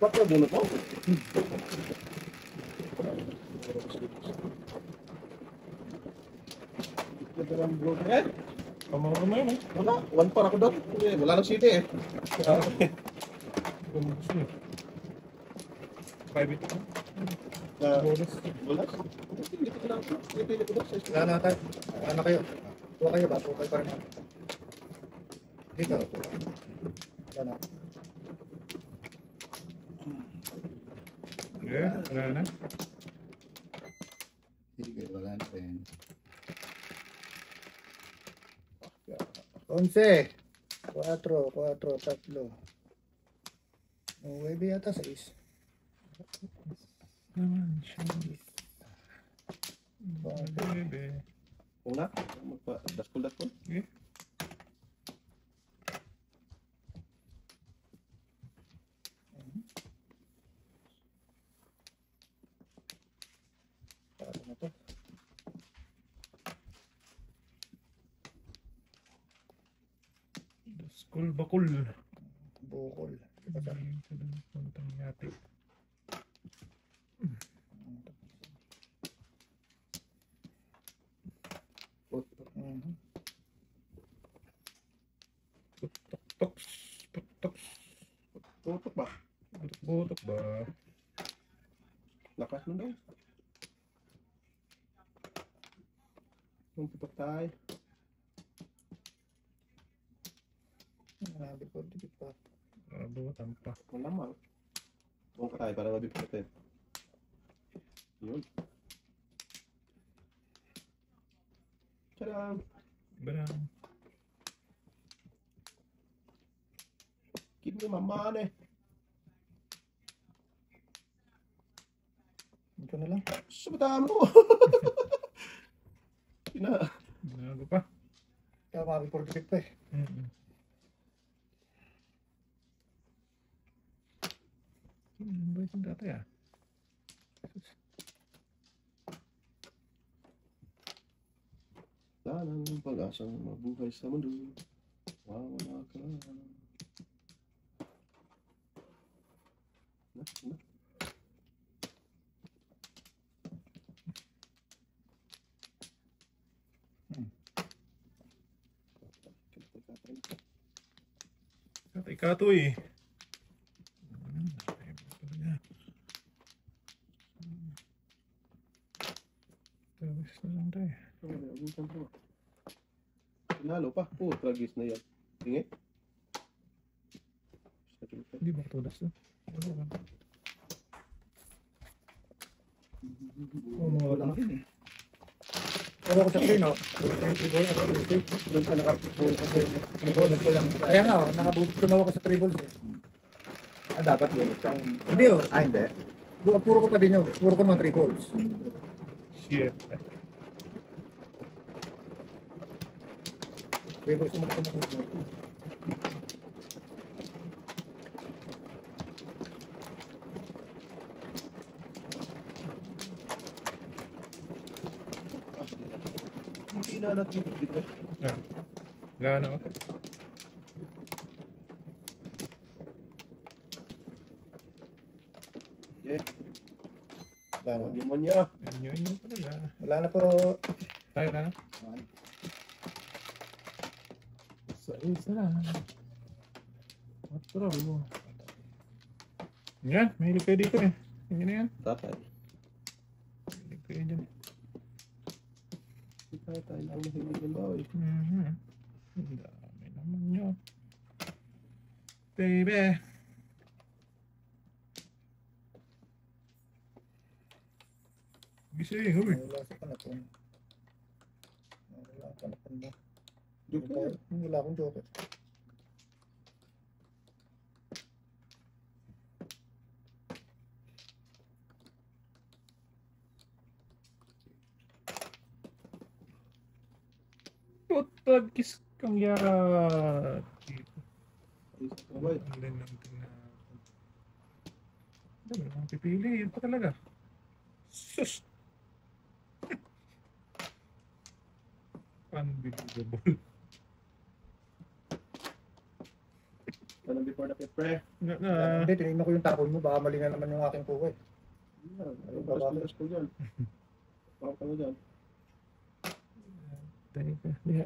4 bunot mo? Eh? Pamaro mo yun eh. Wala. 1 par ako doon. Wala nang city eh. Gusto niyo. 5 ito. Bonus. Bonus? Hindi ko lang. Pili ko doon. Wala na tayo. Ano kayo? Tuwa kayo ba? Tuwa kayo pa rin. Dito. Wala na. Okay, wala na. Sige, wala na rin. 11. 4, 3. 9 yata 6. Naman siya. Bebe. Una. Magpa-daskol. Okay. Paano na to? School bakul. Bukol. Puntang yate. Putok-toks. Putok-toks. Tutok ba? Butok ba? Lakas mo daw. Yung tutok tayo. Dikit pa. Butan pa. Malamang. Buong ka tayo para mabipilitin. Yun. Tadam! Barang. Give me my money. Ito na lang. Sabataan mo! Pina. Binago pa. Kaya makapag dikit pa eh. Ba yung dati ah? Wala nang pag-asang mabuhay sa mundo. Wawala ka. Na. Katay ka to eh. Tapos na lang tayo. Pinalo pa. Tragis na yan. Tingin. Hindi ba tulas na? Wala na rin eh. Pero ako sa screen, no? Doon ka nakabulat ko lang. Kaya nga, tumawa ko sa 3 balls eh. Dapat yun. Hindi oh. Hindi. Puro ko pa din yun. Puro ko mga 3 balls. Shit. 3 balls yung magkakamakot. Hindi na natin dito. Wala na ako. Demonya. Yun pala. Wala na pero... Tayo na. Sa isa lang. Matro. Yan, mahilig kayo dito eh. Hindi na yan. Tatay. Mahilig kayo dyan. Tayo lang mahilig ng bawi. Ang dami naman yun. Baby. Gising, huy. Wala sa panapon. Wala sa panapon mo. Joker. Wala akong joker. Tutagkis kang yara. Dito. Abay. Ang din natin na. Dami namang pipili. Yun pa talaga. Sus. Unbelievable. Ano ng before the pit, pre. Hindi, tinignan ko yung tapon mo. Baka mali na naman yung aking kuko eh. Ayun, balas ko dyan. Baka ka na dyan. Tayo ka. Diha.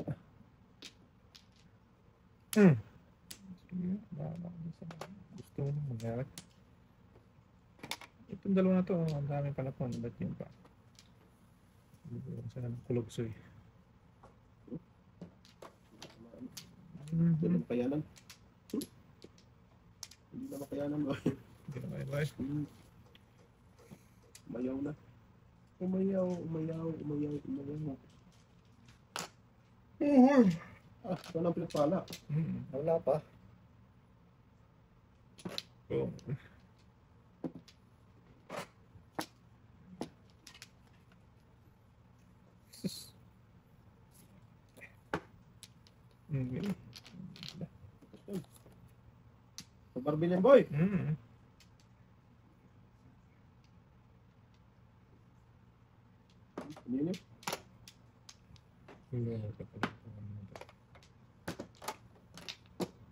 Sige, baka gusto mo mangyari. Itong dalawa na to, ang daming palapon. Ba't yun pa? Saan ang kulugsoy? Hindi na makayanan. Hindi na makayanan ba? Hindi na kaya ba? Umayaw na. Umayaw. Walang pinagpala. Wala pa. Oh. Barbilyan, boy. Hindi.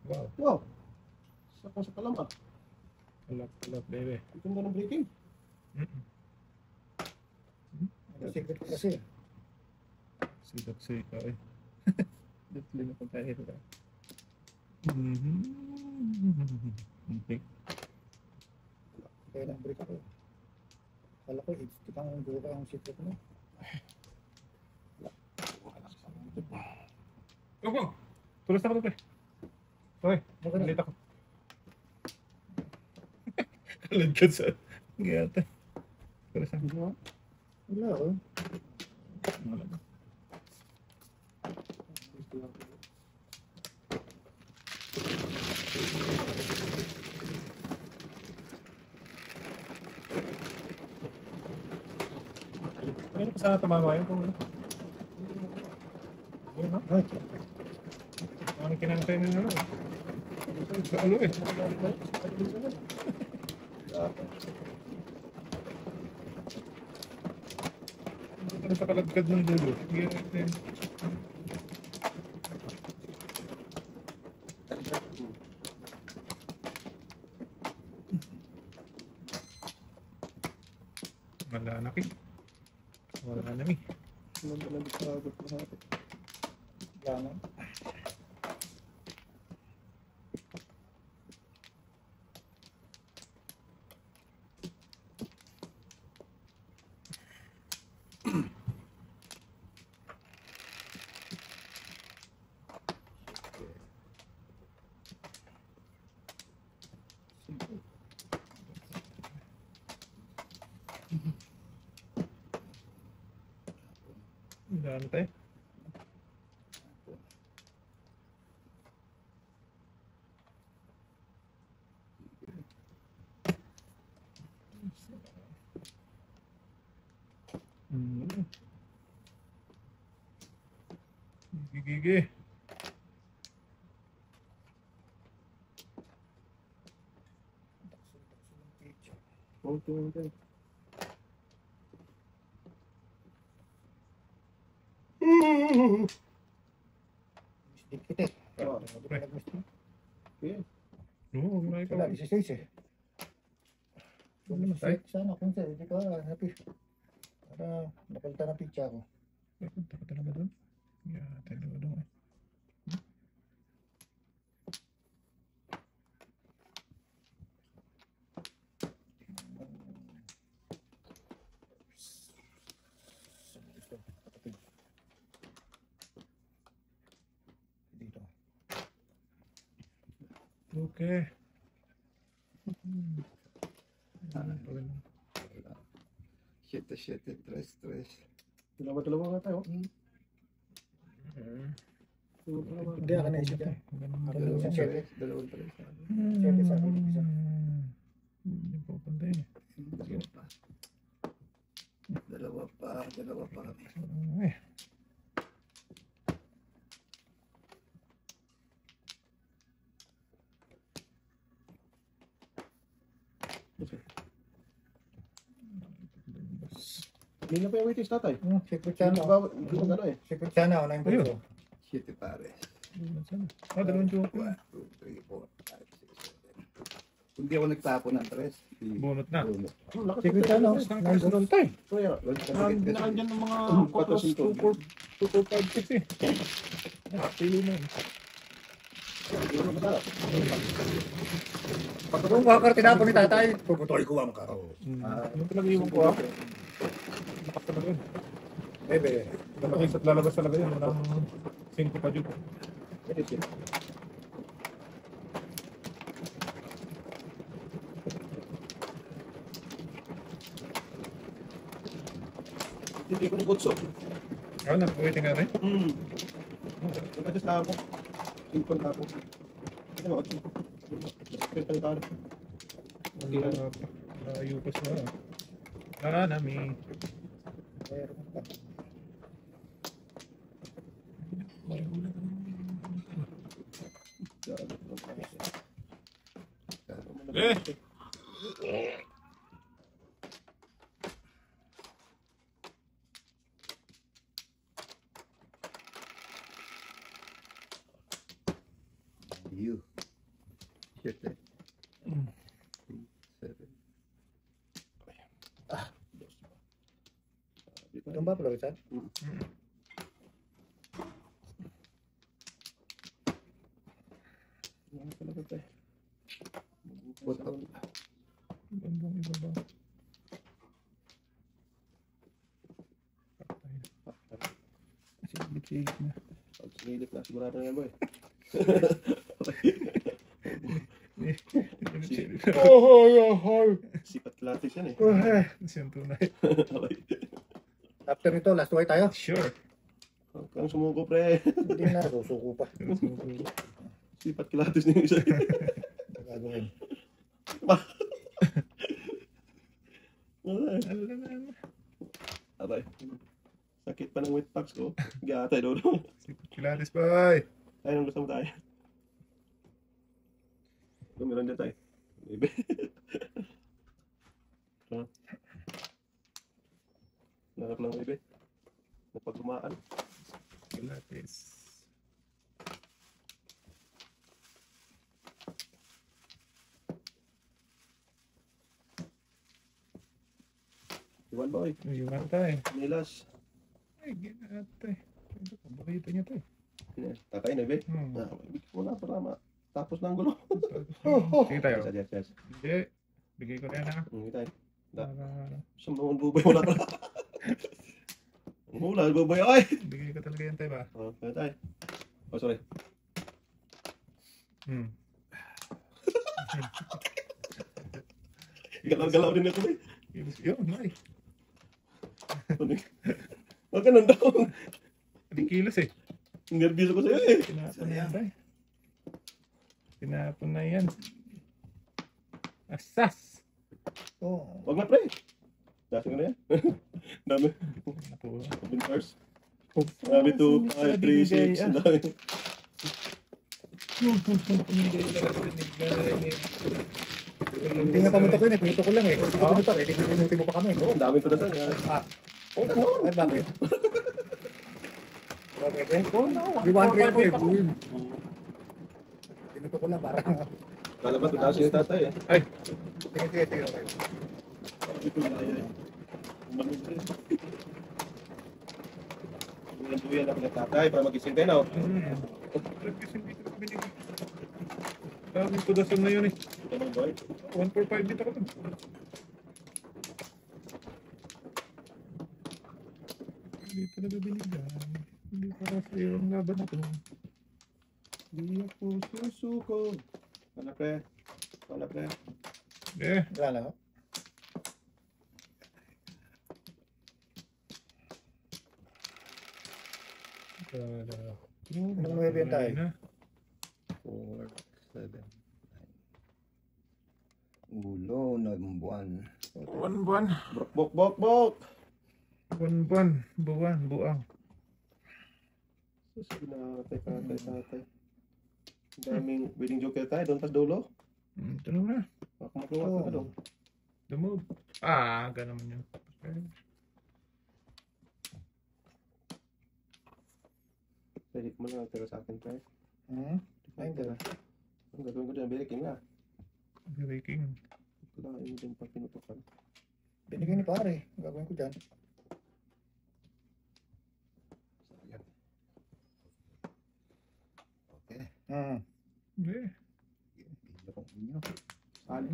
Wow. Wow. Sakong sa kalam ah. Kalap, baby. Ito nga ng breaking. Secret kasi. Sikat eh. Dito na tayo ito. Okay. Kaya lang break ako. Kala ko, itang buka ang secret mo. Go! Tulos na ako ito, pre. Okay, nalit ako. Kalagkat sa... Gata. Tulos na ako. Wala ako. Ano pa sana tumama yun? Kung ano? Ayun, no? Ay, Ano kinantay na ano? Sa ano eh? Ano sa kalagkad ng dulo? Sige natin. Malalaki. Wala na mi. wala na. Dami tayo. Gigi. Okay. Mistik kita eh. Oo. Hindi pa nag-mistik. Okay. Oo, may Wala, 16 eh. Ano naman tayo? Sana kung sir, hindi ka happy. Para napalitan ang picture ko. Ay, punta ka talaga doon? Yeah, talaga doon eh. Dito. Okay. Siete, tres. Dalawa nga tayo. Hindi ako naisip yan. Dalawang Siyete. Dalawang tres. Siyete sa akin. Isa. Hindi po punta eh. Dalawa pa kami. Eh. Hindi na pa yung waiting tatay. Secret Hindi sana. ba? Hindi mo gano'n eh. Secret sana ako na yung puso. Siete pares. Dalawang joke. 1, 2, 3, 4, 5, 6, Hindi ako nagtapo ng tres. Bunot na. Ang lakas Sige, ng ano? press. Nice roll tayo. Kaya, Dinaan dyan ng mga Patas Cotros ito. 2456 eh. Pili na yun. Pag kung wakar tinapon ni tatay, puputoy ko ang karo. Yung talaga iwan ko ah. Lakas talaga yun. Bebe. Lalabas at lalabas talaga yun. Walang 5 pa dyan. Hindi ko ni Kutso. Ah, nag-waiting ka rin? Nagkadis na ako. Simpon na ako. Ano mo, Kutso? Pwede tayo. Ayupas na. Nanami. You. Shit eh. 7. Ito ba pala isa? Bandang iba ba? Sigit na. Pag sinilip na, sigurado na yan, boy. Sipat kilatis yan eh. Siyang tunay. After nito, last way tayo. Sure. Huwag kang sumuko, pre. Hindi na, susuko pa. Sipat kilatis na yung isa. Gagawin. Abay. Sakit pa ng wet packs ko. Gatay daw. Kilatis, boy! Tayo nang gusto mo tayo. Meron din tayo. Maybe. Narap lang maybe. Napaglumaan. Kilatis. Iwan boy. Iwan tayo. Nilas. Ay, ginatay. Bakita niya tayo. Tatay na, be. Wala para tapos na ang gulo. Sige tayo. Yes. Hindi. Bigay ko na yan ha. Hindi tayo. Para Sumunod bubay wala para. Ang hula, bubay ay. bigay ko talaga yan tayo ba? Kaya tayo. Oh, sorry. Galaw-galaw din ako eh. Yun, may. Huwag ka nang daw. Hindi kilos eh. Nervyoso ko sa'yo eh. Tinapon na yan tayo. Tinapon na yan. Asas! Oh. Huwag na pre. Dasi ko na yan. Dami. Nakuha. Bintars. Dami 2, 5, 3, 6. Ang dami. Hindi nga pamunta ko yun, pinito ko lang eh. Hindi ko pinito, eh. Pinuti mo pa kami. Oo, ang dami ko na tayo. Oh, no. Ay, bakit? Bakit eh? Di 1 eh. Pinuto ko lang para. Kala ba, tutaas yung tatay eh. Ay! Sige. Okay. Ito na yan. Manong pre. Duyan ako ng tatay para magising tayo na. Daming tudasan na yun eh. Ganun boy. 145 dito ka dun. Hindi talaga binigyan. Hindi para sa iyo ang laban na ito. Di ako susuko. Wala pre. Wala pre. Eh, Wala na, no? Anong 9 yan tayo? 4, 7, 9. Gulo ng buwan. Buwan. Bok. Buwan. Buang. Sige na, tatay. Ang daming wedding joker tayo. Doon pas dulo. Ito na. Makuha ka doon. The move. Ah, ganun naman yun. Pwede mo na tira sa akin tayo. Ay, hindi. Ang gagawin ko dyan, birikin nga. Breaking. Kailangan mo din pag pinutukan. Binigay ni pare. Ang gagawin ko dyan. Sayang. Okay. Hindi. Video kong inyo. Sali.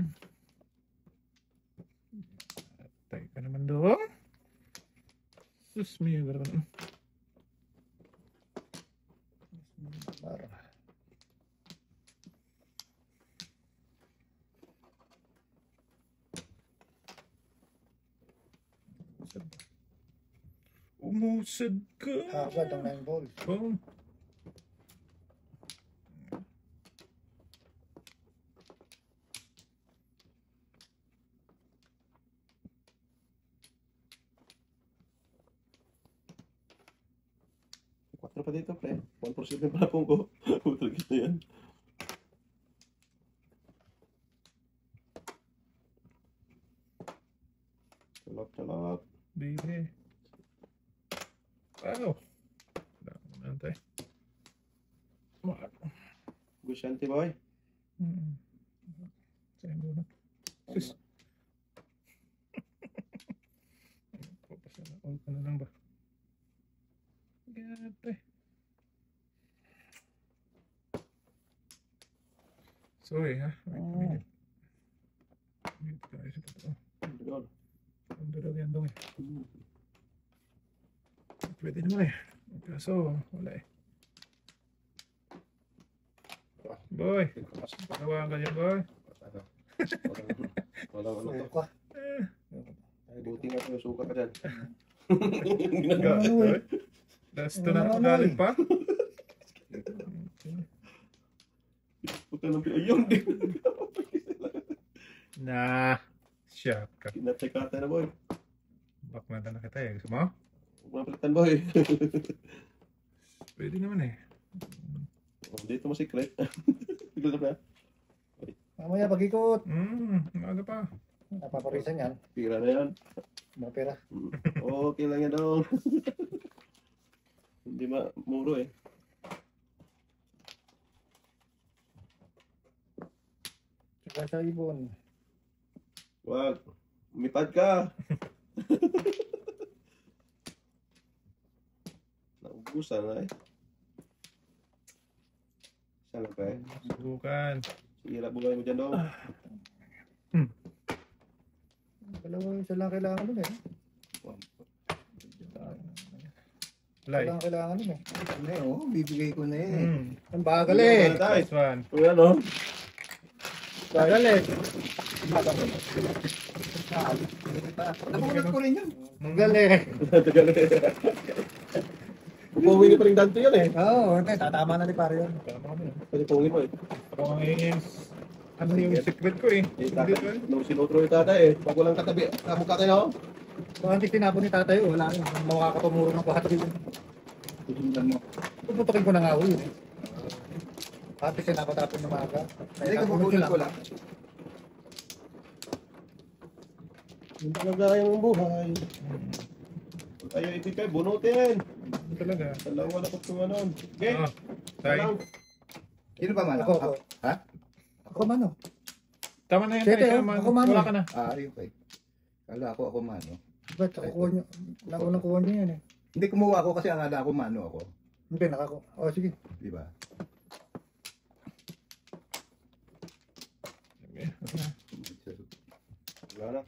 Tayo ka naman doon. Sus, may gano'n. Para. Umusad ka. Agad ang 9 balls. Oh. Quattro pa dito, pre. 1% yung palapong ko. Putol kita yan. Talap. Baby. Wow. Dami na tayo. Gusyante, boy. Sa'yo muna. Sus. Papasala. All ka na lang ba? Gate. Sorry ha. Wait. Wait ka isa pa to. Ang durog yan dong eh. Pwede naman eh. Kaso wala eh. Boy. Pagawa ka dyan boy. Wala. Suka. Buti nga ito, suka ka dyan. Ginagawa. Last to na galing pa. Puta ng ayun din. Nah. Siya ka. Kinatsikata na, boy. Bakmata na kita eh. Gusto mo? Huwag mo palitan, boy. Pwede naman eh. Oh, dito mo secret. Tigil na. Mamaya pag-ikot. Maaga pa. Napaparisan yan. Pira na yan. Mga pera. Okay lang yan daw. Hindi muro eh. Saka sa ibon. Wag. Umipad ka. Naubusan na eh. Sana pa eh. Subukan. Sige, labulay mo dyan daw. Dalawa isa lang kailangan nun eh. Lay. Isa lang kailangan nun eh. Ano eh, oh, bibigay ko na eh. Ang bagal eh. Nice one. Kung ano? Bagal eh. Nakulat ko rin yun. Bagal eh. Tagal eh. Pupungin pa rin Dante yan eh. Oo, hindi. Tatama na ni pare yun. Pwede pungin mo eh. Ako ngayon. Ano yung secret ko eh. Eh, Hindi tatay. ko eh. Nung sinutro yung tatay eh. Pag walang katabi, kamukha tayo no? Kung hindi tinapon ni tatay, wala rin. Makakapamuro ng pahatid yun. Tutundan mo. Puputukin ko na nga yun eh. Pati sinapatapon ng maga. Hindi ko magulat ko lang. Yung talaga yung buhay. Ayaw ibigay, bunutin. Ano talaga? Dalawa na ko kung ano. Okay? Ah, tayo. Sino pa man? Ako. Ha? Ako man oh. Tama na yan. Siyete, tayo. oh. Ako, ma'am. Wala ka na. Ah, okay. Kala ako mano. Ba't nakukuha niyo? Nakunang kuha niyo yan eh. Hindi kumuha ako kasi akala ako mano ako. Hindi, nakakuha. O sige. Di ba? Wala na.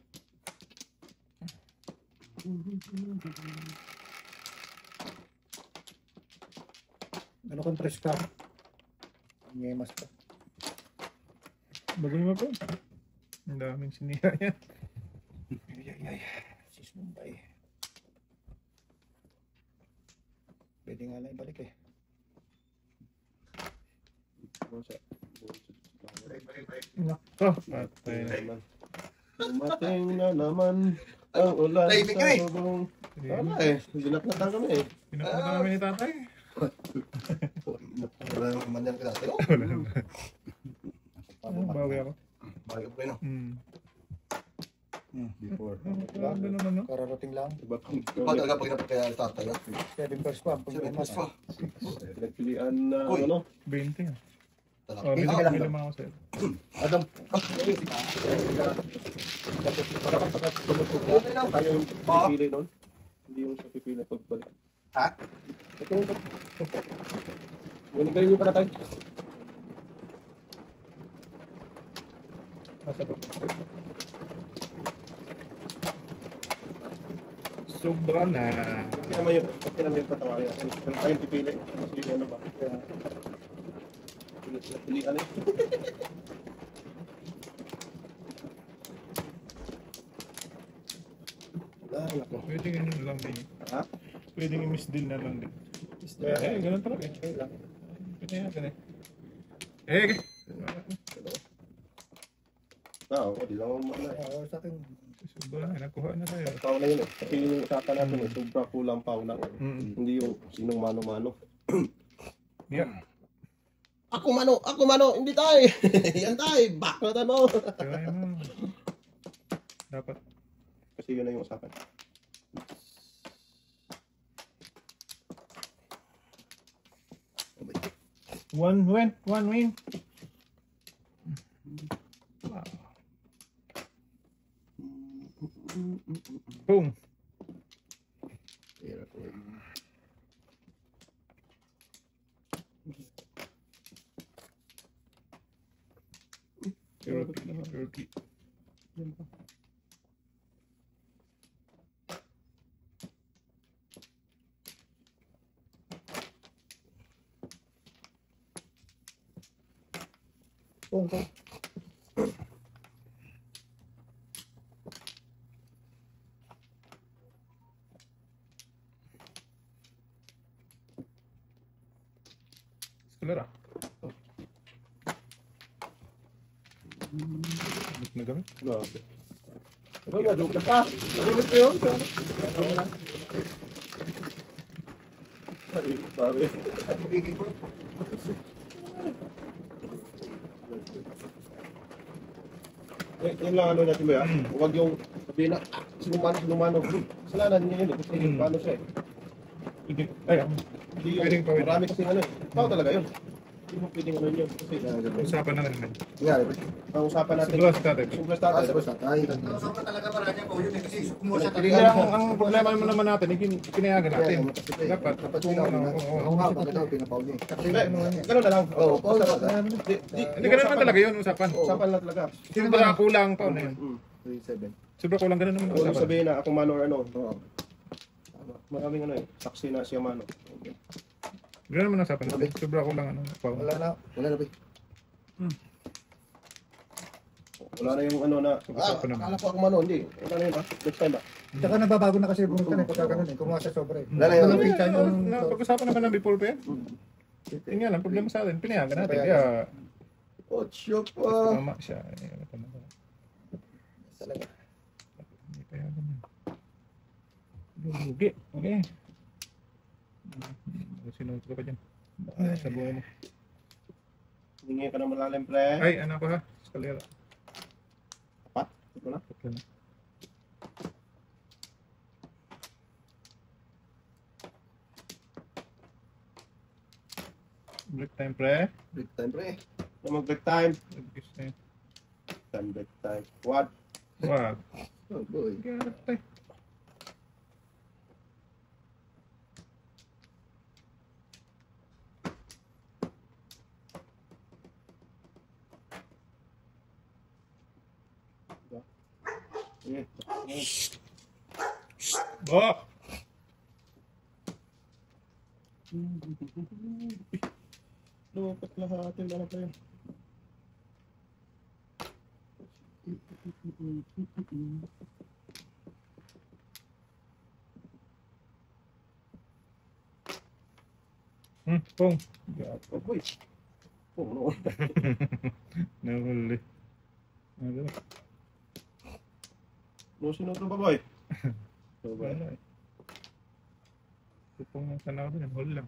Ano kung tres ka? Nyemas pa. Bagal mo po. Ang daming sinira yan. Ay. Sis Mumbai. Pwede nga lang ibalik eh. Nako. Patay na. Dumating na naman ang ulan Tahimik ka eh. sa bubong. Tama eh. Dinaknatan kami eh. Pinapunta namin ni tatay. Wala naman yan kasi. Bawi ako. Bago pa yun. Before. Grabe naman no. Kararating lang. Iba pang Iba talaga pag napakaya tatayo. 7 first pa. Pag 7 plus pa. pinagpilian na Uy. ano. 20 ah. Talaga. Oh, may Ah, naman ako sa'yo. Adam. Tayo yung pipili nun. Hindi yung sa pipili pagbalik. Ha? Ito yung galing yung para tayo. Sobra na. Kasi naman yung patawa yan. Kung tayo pipili. Kasi ano ba? Kaya... Pilihan eh. Ay, nako. Pwedeng ano lang din. Ha? Pwedeng i-misdeal na lang din. Ganun talaga eh. Okay lang. Ganyan. Okay. Oo, di lang ako makala. Oo, sa akin. Sobra na. Nakuha na tayo. Pao na yun eh. Kasi yung usapan natin eh, sobra kulang pao lang. Hindi yung sinong mano-mano. Yeah. Ako mano, hindi tayo. Yan tayo, back na tayo. Kaya mo. Dapat. Kasi yun na yung usapan. One win. Wow. Boom. Turkey. Escalera. Gamit na gamit. Grabe. Ano ba, joke ka pa? Nagulit ko yun. Ay, sabi. Yan lang ano natin ba yan? Huwag yung sabihin na, sinumano. Kasalanan niya yun eh. Kasi paano siya eh. Pwede. Ay, Hindi yung, Pwedeng pawid. marami kasi ano eh. Tao talaga yun. Hindi mo pwedeng ano yun. Kasi usapan na naman. Yan. ang usapan natin. Sublas natin. Sublas Ah, natin. tapos na tayo. Sobrang talaga marami po yun eh, kasi kumuha sa Kaya ang problema naman natin, pinayagan natin. Dapat. Dapat sila. Ako nga, bakit ako pinapaw niya. Ganun na lang. Oo, pause na. Hindi ganun naman talaga yun usapan. Usapan lang talaga. Sobra kulang pa na yun. 37. Sobra kulang ganun naman Huwag usapan. sabihin na ako mano or ano. Oo. Maraming ano eh. Saksi na siya mano. Ganun naman usapan natin. Sobra kulang ano. Wala na. Wala na ba? Wala na yung ano na. Usapan naman. Akala ko ako mano. Hindi. Wala na yun ha. Next time ba? Tsaka nababago na kasi yung bunga pagka ganun eh. Kumuha sa sobra eh. Wala na yun. Ano, pinsan yung... Pag-usapan naman ng before pa yan. Yun nga lang, problema sa atin. Pinayagan natin. Kaya, Ocho pa. tama siya. Talaga. Hindi payagan yun. Lugi. Okay. Sinunod ka pa dyan. Sa buhay mo. Hingi ka na malalim pre. Ay, ano pa ha? Escalera. Apat? Ito na. Tatlo na. Break time, pre. Big time, pre. Mag-break time. Nag-kiss na yun. Break time. What? Wag. Oh, boy. Garap tayo. Oh! Lupat lahat yung ano pa yun. Pong. Oh boy. Oh no. Nahuli. Ano? No sinunod ba boy? So ba? Wala eh. Ito pong tanaw doon. Huli lang.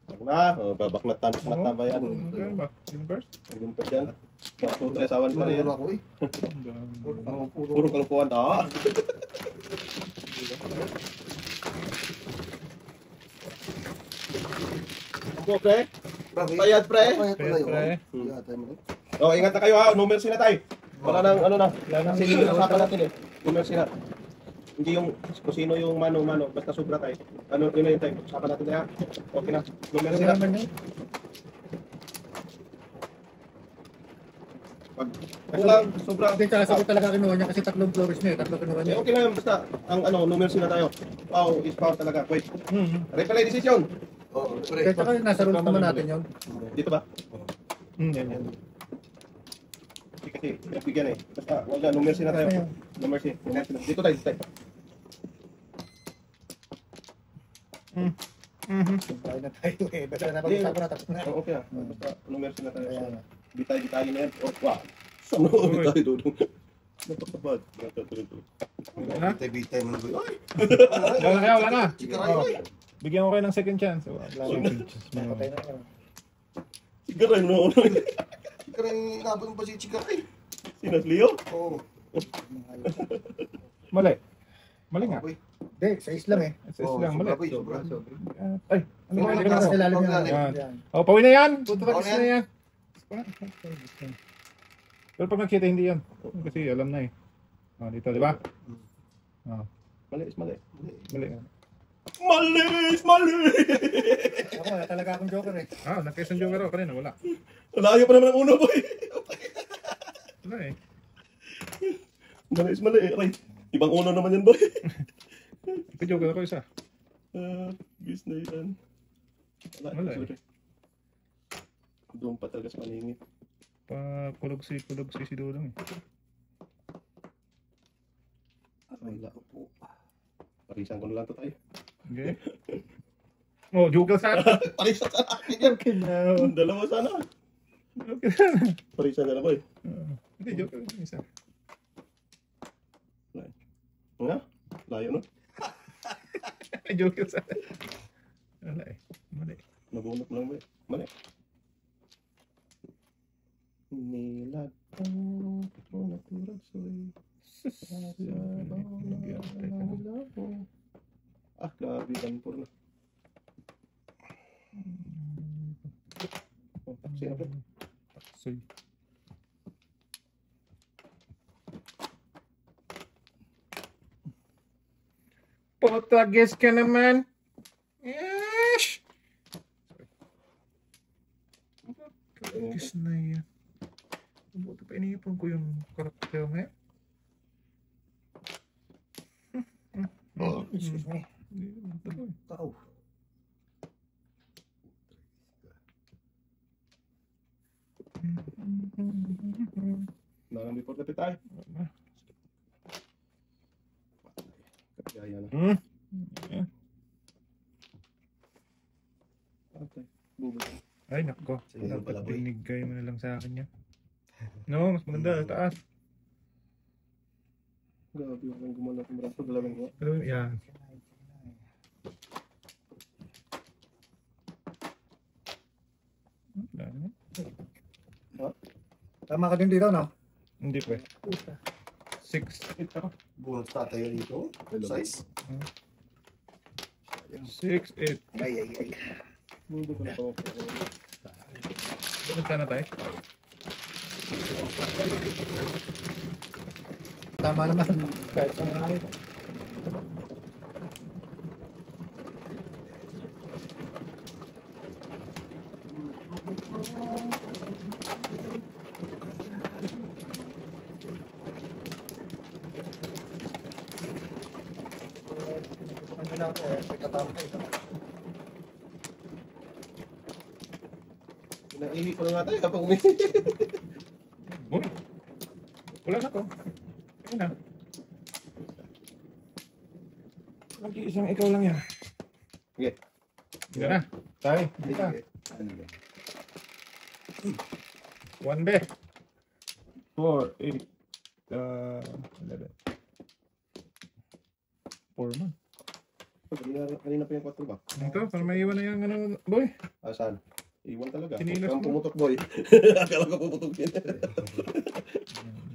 Wag na. Oh, babaknatan sa ba yan? Ano ba? Universe? Yung pa dyan. Bakit tres awan pa rin. Puro ako eh. Puro kalupuan. Ah. Okay. Bakit? Bayad, pre. Bayad pala yun. Pre. Yeah, tayo mo. Oh, ingat na kayo ha. Numero sila tayo. Wala nang ano na. Kasi yung usapan natin eh. Numero sila. Hindi yung kung sino yung mano-mano. Basta sobra tayo. Ano, yun na yun tayo. Usapan natin na ha. Okay na. Numero sila. Pag kulang, sobra. Hindi, sasagot talaga kinuha niya kasi tatlong floors niya. Tatlo kinuha Eh, niya. okay na yun. Basta ang ano, numero sila tayo. Wow, is power talaga. Wait. Replay decision. Oo, Kaya pre. tsaka nasa rules naman natin yun. Dito ba? Yan. Hindi kasi bigyan eh. Basta wala, numero sila tayo. Numero sila. Dito tayo, dito tayo. Tayo na tayo eh. Basta napag-usapan na tapos na. Oh, okay na. Basta numero sila tayo. Ayan. Bitay-bitay na yan. Oh, wow. Saan na bitay doon? Napakabad. Wala na? Bitay-bitay mo na boy. Ay! Wala na. Chikaray, oy! Bigyan ko kayo ng second chance. Wala Patay na naman. Sigaray mo na. Chikaray, inabot mo pa si Chikaray. Sinas Leo? Oo. Mali. Mali nga. Boy. Hindi, sa Islam eh. Sa Islam, mali. Sobra, boy, sobra. Ay, ano ba? Hindi ka sa ilalim yan. Yan. Yan. Oh, pawin na yan. Puto Pawin na na yan. Pero pag nagkita, hindi yan. Kasi alam na eh. Oh, dito, di ba? Oh, Mali, mali. mali. Mali, mali! Ako, wala talaga akong joker eh. Ah, nagkaisang joker ako kanina. Wala. Layo pa naman ang uno, boy. Wala eh. Mali, mali. Aray, ibang uno naman yan, boy. Ipag-joker ako isa. Bis na yan. Wala eh. Sorry. Doon pa talaga sa paningit. Kulog si Dudong eh. Wala po. Parisan ko na lang to tayo. Okay. Oh, joker sa akin. Parisan sa akin yan. Okay na. Dalawa sana. Okay na. Parisan na lang, boy. Hindi, joker. Isa. Nga? Layo, no? Ay, joker sa akin. Wala eh. Mali. Nabunot mo lang, boy. Mali. Nilatang ko naturag soy. Ah, grabe yan po na. Oh, sino ba? Soy. Potages ka naman. Yes! Potages na yan. Buti pa iniipon ko yung karakter na yan. Oh, excuse me. Tao. Narang report na tayo. Kaya na. Okay. Bubog. Ay, nako. Sige, pala, Dapat boy. binigay mo na lang sa akin yan. No, mas maganda. Taas. Grabe yung gumana ng braso. Dalawang ko. Pero yan. Wala na. Tama ka din dito, no? Hindi pa eh. 6-8 ako. Bunot tayo dito. Size. 6-8. Ay, ay, ay. Bubog ko na to. Bakit sana tayo? Tama naman. Kahit sa mga ano na ako eh, may katama ito. Pinaihi ko na nga tayo kapag umihi. Uy! Wala na ko. Ayun na. Mag-iisang ikaw lang yan. Sige. Hindi na. Tayo. Hindi ka. 1 be. 4, 8, 11. 4 man. Kanina pa yung 4 ba? Ito, para maiwan na yung ano, boy. Saan? Iwan talaga. Sinilas Huwag kang mo. pumutok, boy. Akala ko pumutok yun.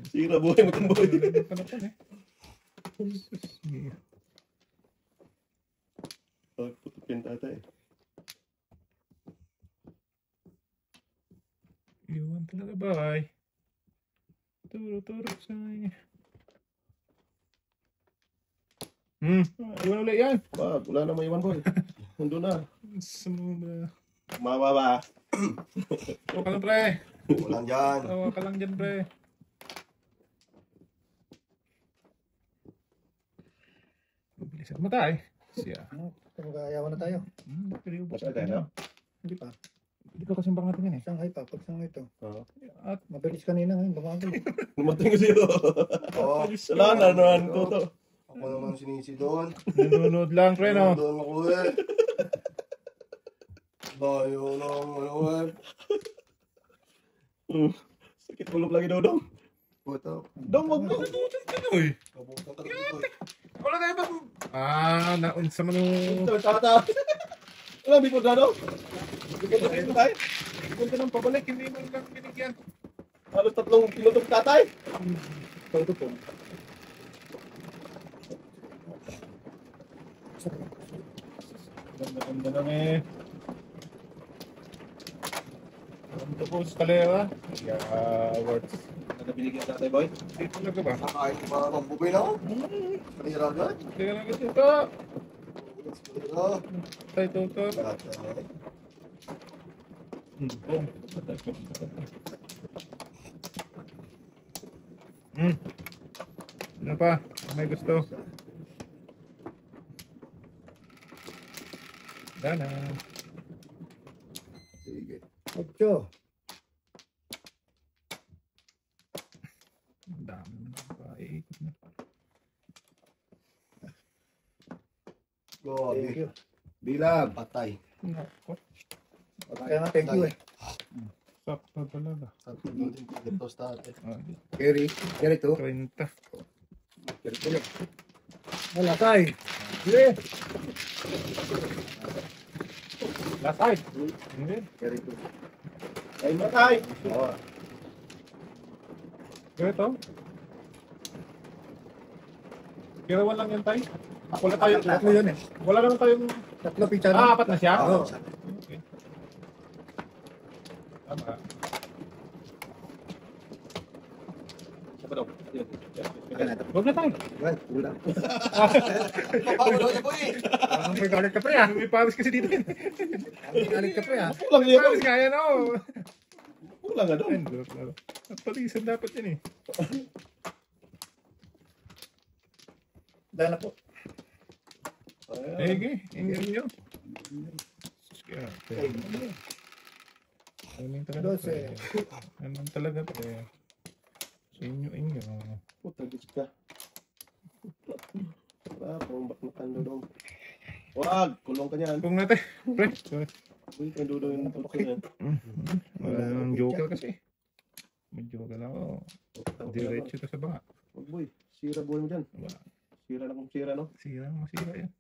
Sira buhay mo itong boy. Panapan eh. Sige. Putok yun tatay. Iwan talaga ba? Turo sa'yo. Iwan ulit yan. Wag, wala na maiwan boy. Nandun na. Sumula. Mababa. Tawa ka lang, pre. Walang dyan. Tawa ka lang dyan, pre. Bilisan mo tayo. Siya. Mag-aayawan na tayo. Pero ubos Basta tayo, no? Hindi pa. Hindi ko kasing bang natin yan eh. Shanghai pa. Pag Shanghai to. Oo. At Mabilis kanina ngayon. Bumagal. Lumating kasi yun. Oo. Wala na naman toto. Ako naman sinisi doon. nanonood lang, pre, no? Doon ako eh. Bayo lang ano eh. Sakit ulog lagi Dodong. Puto. Dong, wag mo. Uy, Kabutan ka dito eh. wala tayo ba? Naunsa man Ito, tata. Wala, bipod na Dong. Bipod na tayo. Punta ng pabalik, hindi mo lang binigyan. Halos 3 pinutok tatay. Todo po. Ganda lang eh. Ganda po sa kalera. Yeah, words. Ano binigyan tatay boy? Hindi talaga ba? Nakain ko para magbubay na ako. Kanira agad. Hindi ka lang kasi ito. Ah. Tayo ito. Lahat eh. Boom. Ano pa? May gusto? Dana. Sige. 8. Ang dami na pa. Iikot na. Go, Thank you. bilang. Patay. Nako. Kaya nga thank you eh. Sakto talaga. Tatlo din ito sa atin. Kerry. Kerry to. 30. Kerry to. Wala tayo. Sige. Last side. Hindi. Carry to. Ay, matay. Oo. Ito. Kirawan lang yan tayo. Wala tayo. Tatlo yun eh. Wala naman tayong... Tatlo pizza na. apat na siya? Oo. Okay. Tama. Siapa Dong? Huwag na tayo. Well, wala. Papagulo niya po eh. Ang may galit ka pa yan. May pawis kasi dito. Ang galit ka pa yan. Kulang May niya. pawis nga yan, oh. Kulang nga Dong. Palisan dapat yan eh. Dahil na po. Sige, ingin nyo. Ano talaga? Dose. Ano talaga? Sa inyo. Puta, gitsi ka. Wala, pumbat mo kang Dodong. Wag, kulong ka niyan. Kung natin. Pre. Uy, kang Dodong yung puto niyan. Wala nang joker kasi. May joker lang ako. Diretso ka sa banga. Wag boy, sira buhay mo dyan. Wala. Sira lang kung sira, no? Sira, masira yan.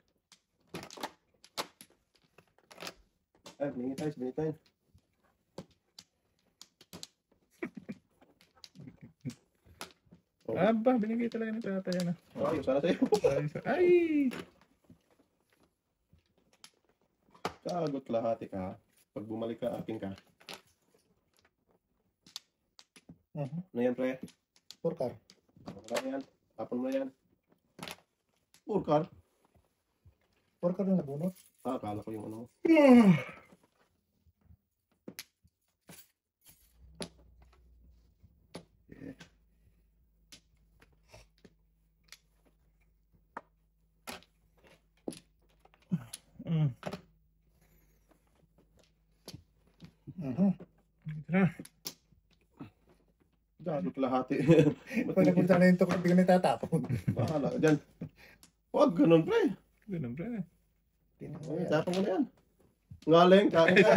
Ay, binigay tayo. Aba, binigay talaga ng tatay yan. Ayos, sana sa'yo. Ay! Kagot lahati ka. Pag bumalik ka, akin ka. Ano yan, pre? Porkar. Wala na yan. Tapon mo na yan. Purkar. Porkar na nabunot. Akala ko yung ano mo. Dito na. Kagot lahati. Pag napunta na yung tukod, hindi ko na itatapon. Bahala ka dyan. Huwag ganun, pre. Ganun, pre. Ay, tapon mo na yan. Ngaling, kain ka.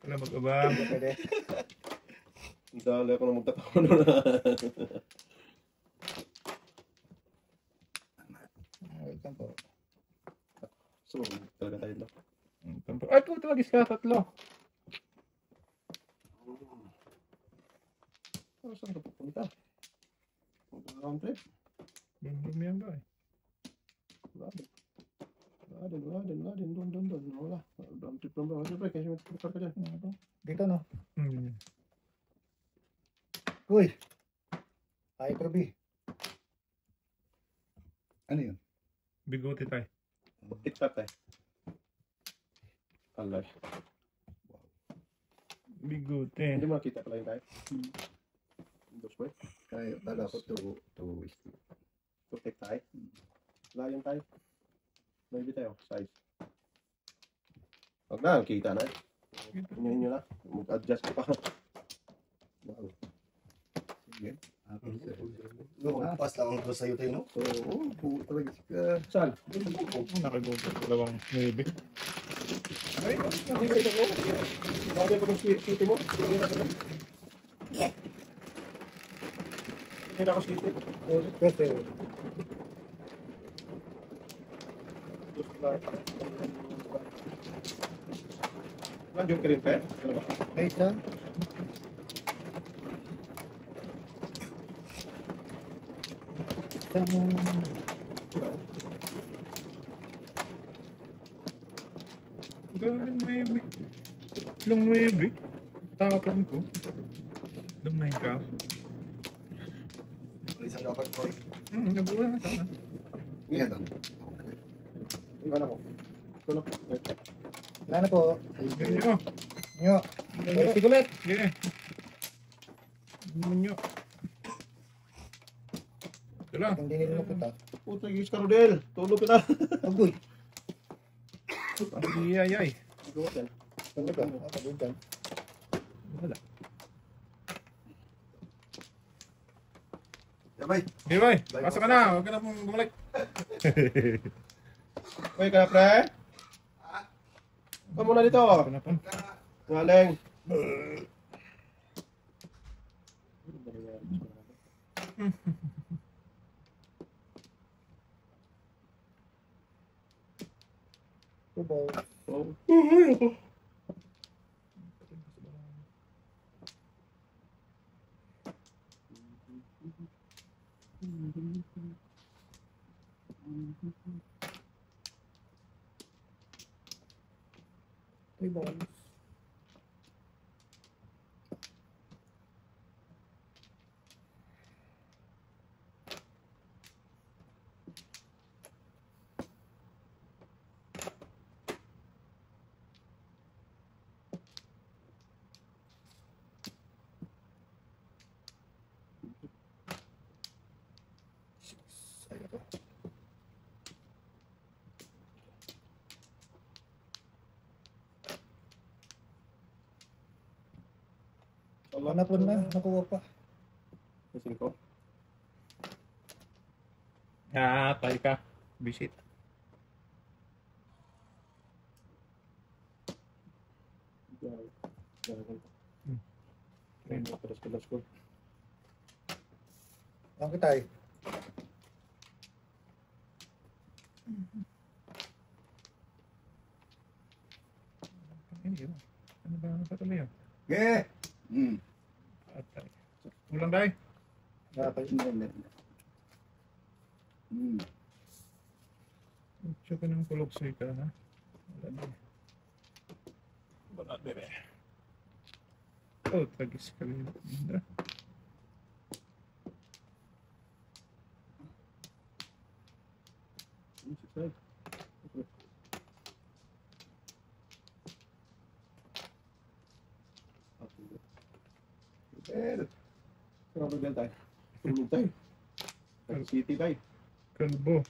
Wala mag-abang. Pwede. Dali ako na magtatapon na. Wait lang po. So, talaga tayo lang. Ay, puto, magis ka, 3. Saan ka pupunta? Round trip? Bum yan ba eh. Wala din. Doon. Wala. Round trip lang ba? Wala, pre. Kasi may tukar ka dyan. Dito no. Uy. Ay, Kirby. Ano yun? Bigote tayo. Tiktak tayo. Alay. Bigote. Hindi mo nakita pala yung tayo. Dos boy. Kaya, kala ko to Tutik tayo. Wala yung tayo. Maybe tayo. Size. Huwag na, kita na. Inyo na. Mag-adjust ka pa. Wow. Sige. Lumagpas lang ang sa'yo tayo, no? Oo, talaga ka. Saan? Nakagote. Dalawang 9. Ay, nakikita ko. Bagay pa ng city mo. Hindi na ako city. Kasi, Nandiyon ka rin, Pe? Ano ba? ay, isa. Dalawang 9. Ilang 9? Tapon ko. Ilang 9 ka? Isang dapat ko. Nabuha na sana. Yan. Yung anak ko. Tulog. Wala na po. Ganyo. Nyo. Tigulit! Yeah. Ganyo. Ito lang. Hindi nila kita. Puto, yung Rodel. Tulog ka na. Agoy. Ay. Gawat yan. Ano ka? Agoy ka. Wala. Yabay. Di ba? Pasok ka na. Huwag ka na pong bumalik. Uy, ka na, pre? Ka muna dito. Ako na po. Ngaling. Tubaw. Oh. Tubaw. Hanapon na. Nakuha pa. Kasing ko. Tayo ka. Visit. Pedas ko. Ang kitay. Ano ba? Ano pa tuloy yun? Yeah. Atay. Ulang tayo. Nakapag-internet. Tsaka ng kulog sa ika, ha? Wala na. Wala, bebe. Oh, tagis ka rin. Hindi. Sarap na tayo. Tulog tayo. City tayo. Kalbo.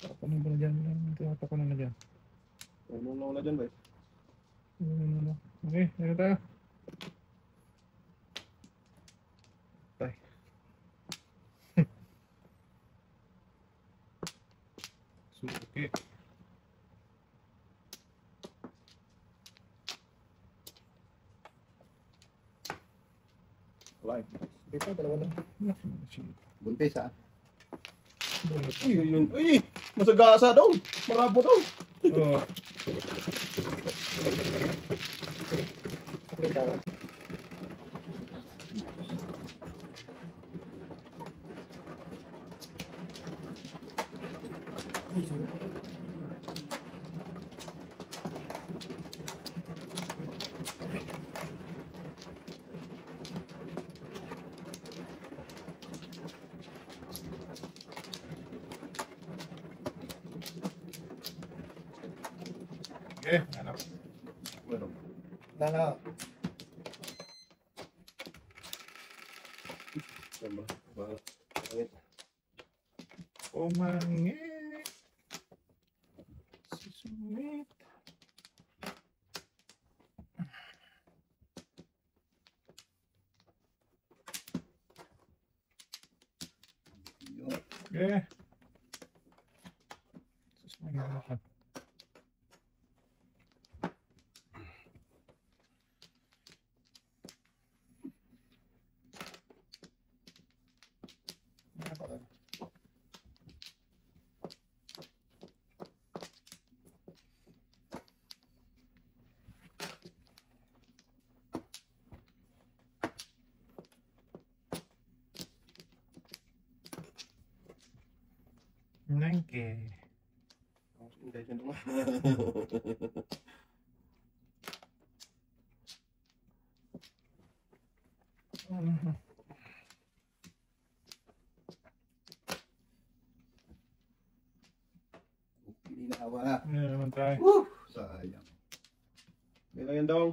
Tapos na ba na dyan? Tapos na dyan. Tulog na dyan ba? Okay, meron tayo. Tay. Suki. Wala. Dito, dalawa lang. Buntis ha. Uy, yun. Uy! Masagasa daw. Marabo daw. Oh, Anak. Meron. Na. Diba? Pangit. Umangit. Susungit. Okay. Susungit ako. Nangke. Hindi, dyan naman. Hindi na awa na. Ano naman tayo? Sayang. Meron yan daw.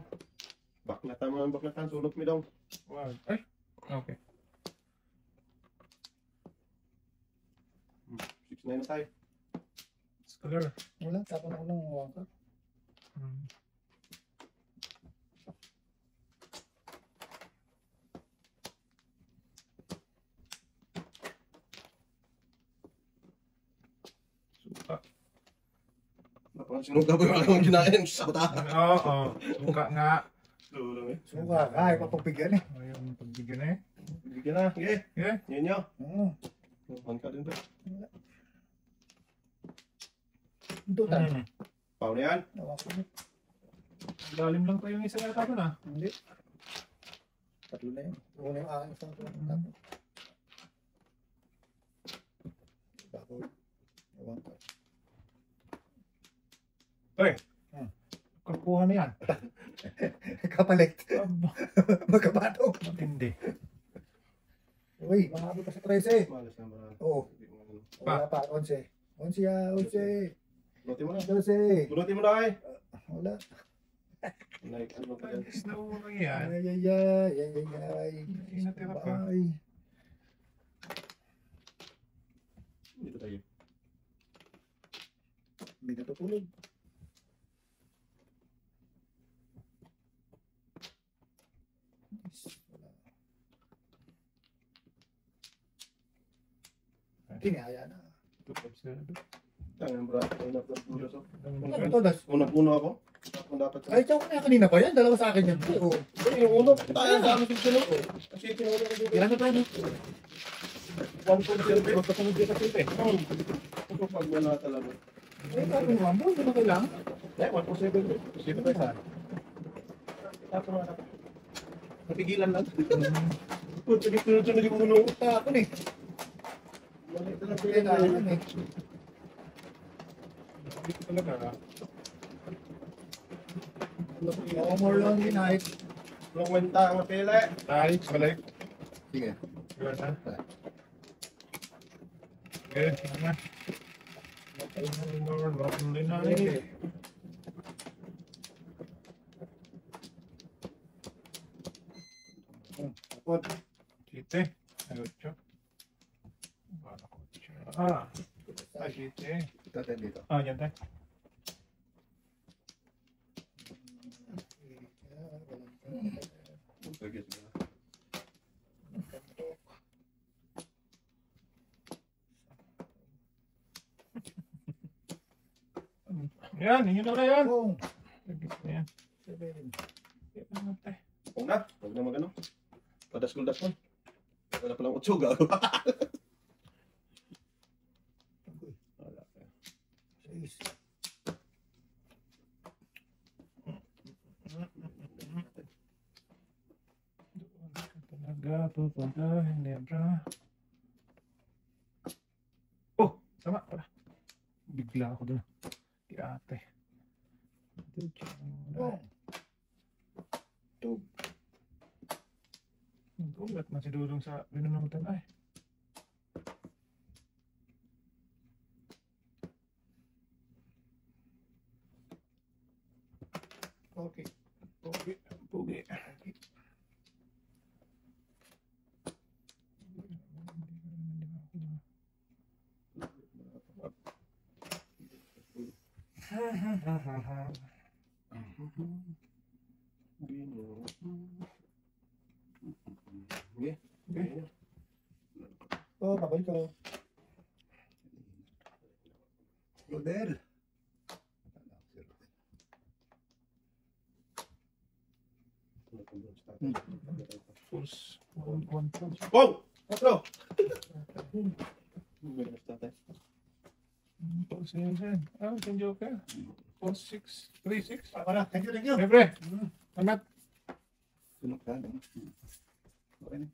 Baklatan mo ang baklatan. Sulot mo daw. Wow. Ay. Okay. 6-9 na tayo. Scholar. Wala, tapon ako ng wangka. Suka. Napansin mo gabi wala akong ginain. Sakota. Oo. Suka nga. Dulo eh. Suka, ay, papagbigyan eh. Ayun, pagbigyan eh. Bigyan na. Sige. Yeah. Yan nyo. Oo. ka din ba? Dutan. Pao na yan. Ewan ko. Lalim lang pa yung isa yata ko na. Hindi. Tatlo na yun. Una yung aking isang tatlo. Bago. Ewan ko. Pre. Kakuha na yan. Kapalit. Aba, Magkabato. matindi. Uy, makabot ka sa 13. Malas na marami. Oo. Wala pa. 11. 11 ya. 11. Bunutin mo na. 12. Bunutin mo na eh. Wala. Like, ano pa yan? Alis na ulo yan. Ay, ay, ay. Ay, ay, ay. Ay, natira pa. Ay. Dito tayo. Hindi natutulog. Tinaya na. Tangan bro. Una pa puno so. Ano to, Das? Una-puno ako. Tapos dapat. Ay, ikaw na kanina pa yan. Dalawa sa akin yan. Oo. Yung uno. Tayo ang dami yung sunod. Kasi tinulo ko dito. Ilan na tayo? 1.0 pero kasunod dito kasi eh. Ito pag wala talaga. Ay, sabi mo, Ambo, hindi mo kailangan. Eh, 1.7. Sino ba yan? Tapos na. Napigilan lang. Puto, sunod yung uno. Tapon eh. Kailangan eh. Dito talaga. No more lonely night. Walang kwenta ang pele. Tayo, balik. Sige. Wala na. Okay, tama. Lovely night. Tapon. Site. Ayun, siya. Wala ko siya. Ah, ay, site. Ito tayo dito. Ah, yan tayo. Sige, sige. Yan, yun na yan. Oh, Lagis na yan. 7. Yan na tayo. Huwag na. Huwag na magano. Padaskol-daskol. Wala palang utso, gago. Wala pa. 6. Doon ka talaga pupunta, hindi bra. Oh, sama pala. Bigla ako doon. Di ate. Oh. Ulat na si Dudong sa binunutan ay. Oh, babalik ko. Rodel. Force. One punch. Wow! Otro! Meron na tatay. Force yun. Ah, yung Joker. 4-6. 3-6. Para, thank you, thank you. Siyempre. Salamat. Sunok ka. Okay na.